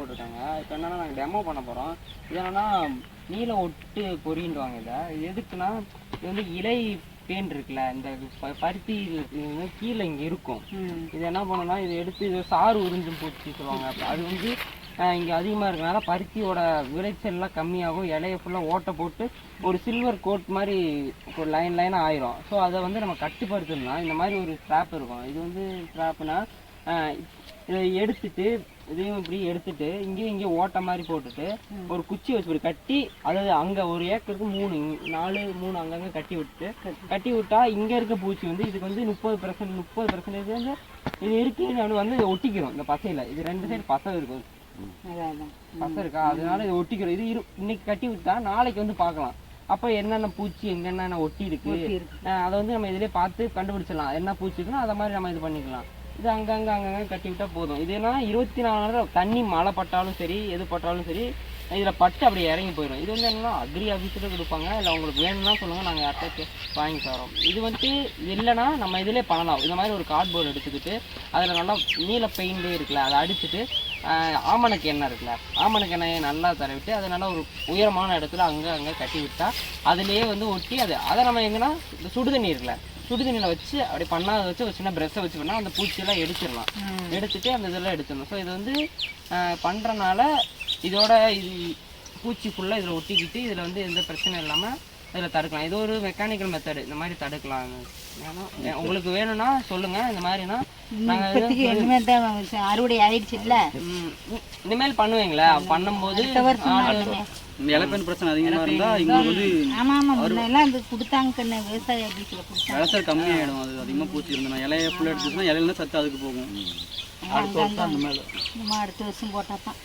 போட்டிருக்காங்க. இப்போ என்னன்னா நாங்கள் டெமோ பண்ண போகிறோம். இது என்னன்னா நீல ஒட்டு பொறின்றாங்க. இது எதுக்குன்னா இது வந்து இலை பேன் இருக்குல்ல, இந்த பருத்தி கீழே இங்கே இருக்கும். இது என்ன பண்ணணும்னா இதை எடுத்து இது சாறு உறிஞ்சும் பூச்சி சொல்லுவாங்க. அது வந்து இங்கே அதிகமாக இருக்கனால பருத்தியோட விளைச்சல்லாம் கம்மியாகும். இலையை ஃபுல்லாக ஓட்டை போட்டு ஒரு சில்வர் கோட் மாதிரி ஒரு லைனாக ஆயிரும். ஸோ அதை வந்து நம்ம கட்டுப்படுத்தணும்னா இந்த மாதிரி ஒரு ட்ராப் இருக்கும். இது வந்து ட்ராப்னா இதை எடுத்துட்டு இதையும் இப்படி எடுத்துட்டு இங்கேயும் ஓட்டை மாதிரி போட்டுட்டு ஒரு குச்சி வச்சு இப்படி கட்டி, அதாவது அங்கே ஒரு ஏக்கருக்கு 3 அங்கங்கே கட்டி விட்டா இங்கே இருக்க பூச்சி வந்து இதுக்கு வந்து 30% வந்து இது இருக்குன்னு வந்து ஒட்டிக்கிறோம். இந்த பசையில் இது 2 சைடு பசை இருக்கும், பசை இருக்கா, அதனால இது ஒட்டிக்கிறோம். இது இன்னைக்கு கட்டி விட்டா நாளைக்கு வந்து பார்க்கலாம் அப்போ என்னென்ன பூச்சி எங்கென்ன ஒட்டி இருக்கு அதை வந்து நம்ம இதிலே பார்த்து கண்டுபிடிச்சிடலாம். என்ன பூச்சி இருக்குன்னா அதை மாதிரி நம்ம இது பண்ணிக்கலாம். இது அங்கங்கே கட்டி விட்டா போதும். இது என்னன்னா 24 மணி நேரம் தண்ணி மழை பட்டாலும் சரி எது பட்டாலும் சரி இதில் பட்டு அப்படியே இறங்கி போயிடும். இது வந்து என்னன்னா அக்ரி ஆஃபீஸில் கொடுப்பாங்க. இல்லை உங்களுக்கு வேணும்னா சொல்லுங்கள், நாங்கள் யார்கிட்ட வாங்கி தரோம். இது வந்துட்டு இல்லைன்னா நம்ம இதிலே பண்ணலாம். இந்த மாதிரி ஒரு கார்ட்போர்டு எடுத்துக்கிட்டு அதில் நல்லா நீல பெயிண்டே இருக்குல்ல அதை அடிச்சுட்டு ஆமணக்கு எண்ணெய் இருக்குல்ல, ஆமணக்கு எண்ணெயை நல்லா தடவிட்டு அதை நல்லா ஒரு உயரமான இடத்துல அங்கே கட்டி விட்டா அதுலேயே வந்து ஒட்டி அதை நம்ம எங்கன்னா இந்த சுடுதண்ணி இருக்குல்ல, சுடுதண்ணியில் வச்சு அப்படி பண்ணாத வச்சு ஒரு சின்ன ப்ரெஷ்ஷை வச்சு பண்ணால் அந்த பூச்சியெல்லாம் எடுத்துடலாம். எடுத்துட்டு அந்த இதெல்லாம் எடுத்துடணும். ஸோ இது வந்து பண்ணுறனால இதோட இது பூச்சி ஃபுல்லாக இதில் ஒட்டிக்கிட்டு இதில் வந்து எந்த பிரச்சனையும் இல்லாமல் இதில் தடுக்கலாம். இது ஒரு மெக்கானிக்கல் மெத்தடு. இந்த மாதிரி தடுக்கலாம். உங்களுக்கு வேணும்னா சொல்லுங்கள். இந்த மாதிரினா நாங்கள் அறுவடை ஆயிடுச்சு இல்லை, இனிமேல் பண்ணுவீங்களா? பண்ணும்போது இந்த இலப்பெண் பிரச்சனை அதிகமாக இருந்தால் இங்கே வந்து எல்லாம் இது கொடுத்தாங்க கண்ணு, விவசாய ஆஃபீஸில் கொடுத்தாங்க. விளைச்சல் கம்மியாகிடும். அது அதிகமாக பூச்சி இருந்தோம். இலையை ஃபுல்லாக எடுத்துச்சுன்னா இலையில சத்து அதுக்கு போகும். அடுத்த வருஷம் போட்டால் தான்.